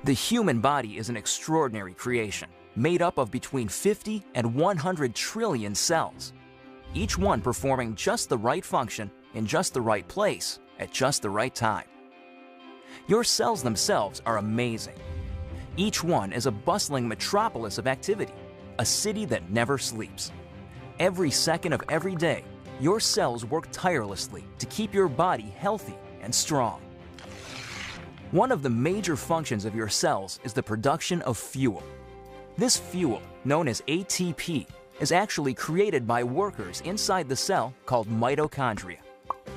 The human body is an extraordinary creation, made up of between 50 and 100 trillion cells, each one performing just the right function in just the right place at just the right time. Your cells themselves are amazing. Each one is a bustling metropolis of activity, a city that never sleeps. Every second of every day, your cells work tirelessly to keep your body healthy and strong. One of the major functions of your cells is the production of fuel. This fuel, known as ATP, is actually created by workers inside the cell called mitochondria.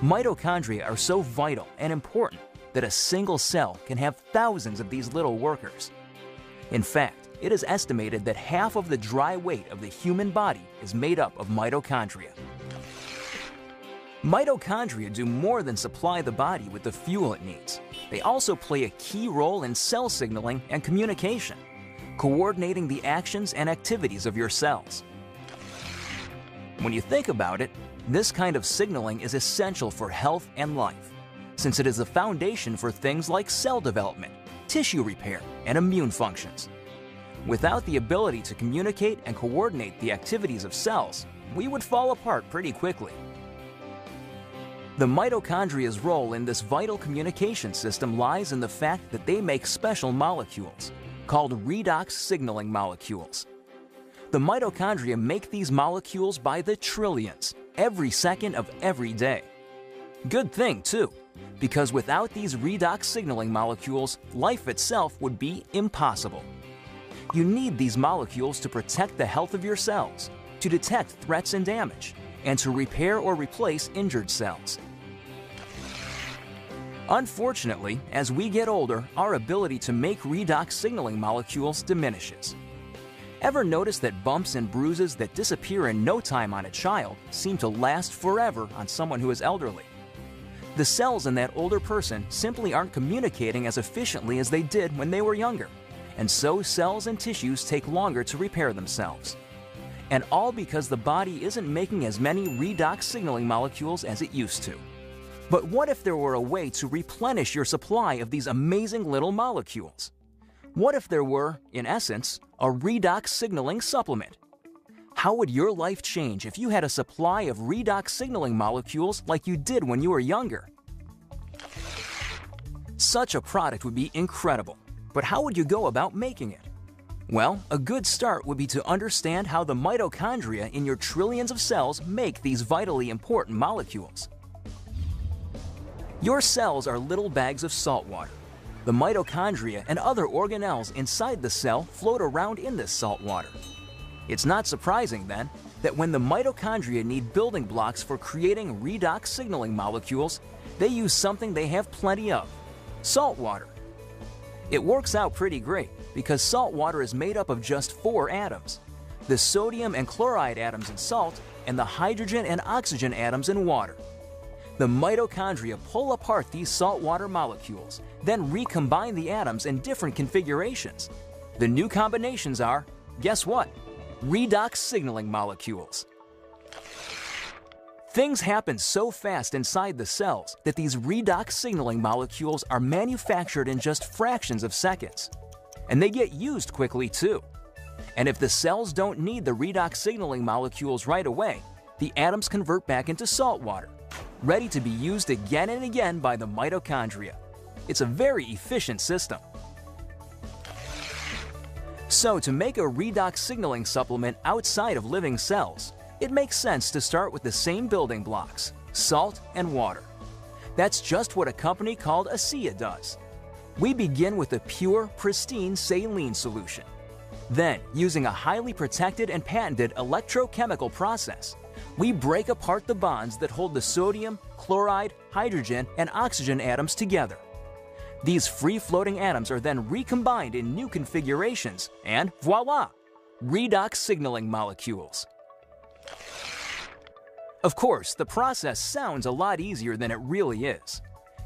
Mitochondria are so vital and important that a single cell can have thousands of these little workers. In fact, it is estimated that half of the dry weight of the human body is made up of mitochondria. Mitochondria do more than supply the body with the fuel it needs. They also play a key role in cell signaling and communication, coordinating the actions and activities of your cells. When you think about it, this kind of signaling is essential for health and life, since it is the foundation for things like cell development, tissue repair, and immune functions. Without the ability to communicate and coordinate the activities of cells, we would fall apart pretty quickly. The mitochondria's role in this vital communication system lies in the fact that they make special molecules, called redox signaling molecules. The mitochondria make these molecules by the trillions, every second of every day. Good thing, too, because without these redox signaling molecules, life itself would be impossible. You need these molecules to protect the health of your cells, to detect threats and damage, and to repair or replace injured cells. Unfortunately, as we get older, our ability to make redox signaling molecules diminishes. Ever notice that bumps and bruises that disappear in no time on a child seem to last forever on someone who is elderly? The cells in that older person simply aren't communicating as efficiently as they did when they were younger, and so cells and tissues take longer to repair themselves. And all because the body isn't making as many redox signaling molecules as it used to. But what if there were a way to replenish your supply of these amazing little molecules? What if there were, in essence, a redox signaling supplement? How would your life change if you had a supply of redox signaling molecules like you did when you were younger? Such a product would be incredible, but how would you go about making it? Well, a good start would be to understand how the mitochondria in your trillions of cells make these vitally important molecules. Your cells are little bags of salt water. The mitochondria and other organelles inside the cell float around in this salt water. It's not surprising, then, that when the mitochondria need building blocks for creating redox signaling molecules, they use something they have plenty of: salt water. It works out pretty great because salt water is made up of just 4 atoms: the sodium and chloride atoms in salt and the hydrogen and oxygen atoms in water. The mitochondria pull apart these saltwater molecules, then recombine the atoms in different configurations. The new combinations are, guess what? Redox signaling molecules. Things happen so fast inside the cells that these redox signaling molecules are manufactured in just fractions of seconds. And they get used quickly too. And if the cells don't need the redox signaling molecules right away, the atoms convert back into salt water, ready to be used again and again by the mitochondria. It's a very efficient system. So to make a redox signaling supplement outside of living cells, it makes sense to start with the same building blocks: salt and water. That's just what a company called ASEA does. We begin with a pure, pristine saline solution. Then, using a highly protected and patented electrochemical process, we break apart the bonds that hold the sodium, chloride, hydrogen, and oxygen atoms together. These free-floating atoms are then recombined in new configurations, and voila! Redox signaling molecules. Of course, the process sounds a lot easier than it really is.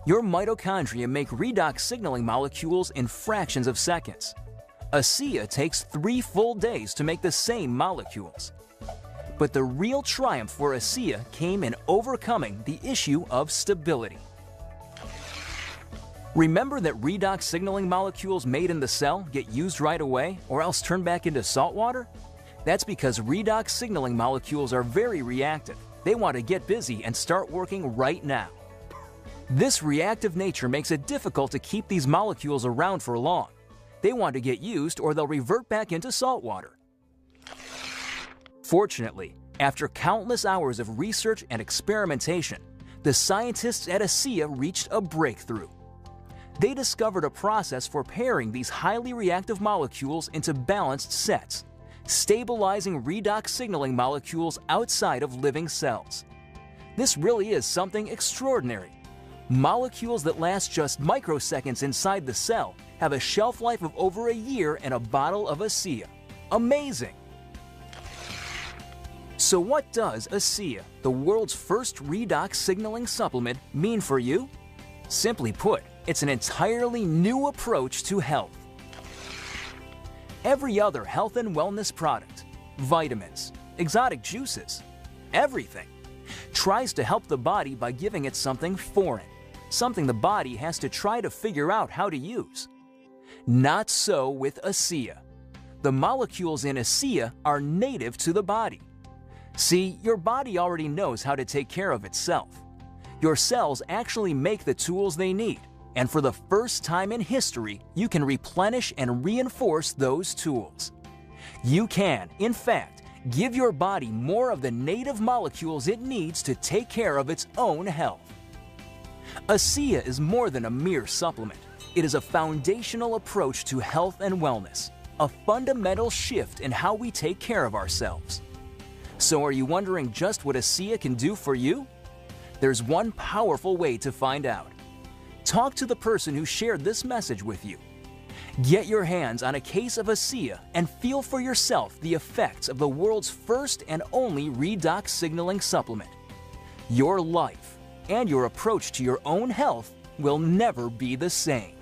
Your mitochondria make redox signaling molecules in fractions of seconds. ASEA takes 3 full days to make the same molecules. But the real triumph for ASEA came in overcoming the issue of stability. Remember that redox signaling molecules made in the cell get used right away or else turn back into salt water? That's because redox signaling molecules are very reactive. They want to get busy and start working right now. This reactive nature makes it difficult to keep these molecules around for long. They want to get used or they'll revert back into salt water. Fortunately, after countless hours of research and experimentation, the scientists at ASEA reached a breakthrough. They discovered a process for pairing these highly reactive molecules into balanced sets, stabilizing redox signaling molecules outside of living cells. This really is something extraordinary. Molecules that last just microseconds inside the cell have a shelf life of over a year in a bottle of ASEA. Amazing! So what does ASEA, the world's first redox signaling supplement, mean for you? Simply put, it's an entirely new approach to health. Every other health and wellness product, vitamins, exotic juices, everything, tries to help the body by giving it something foreign, something the body has to try to figure out how to use. Not so with ASEA. The molecules in ASEA are native to the body. See, your body already knows how to take care of itself. Your cells actually make the tools they need, and for the first time in history, you can replenish and reinforce those tools. You can, in fact, give your body more of the native molecules it needs to take care of its own health. ASEA is more than a mere supplement. It is a foundational approach to health and wellness, a fundamental shift in how we take care of ourselves. So are you wondering just what ASEA can do for you? There's one powerful way to find out. Talk to the person who shared this message with you. Get your hands on a case of ASEA and feel for yourself the effects of the world's first and only redox signaling supplement. Your life and your approach to your own health will never be the same.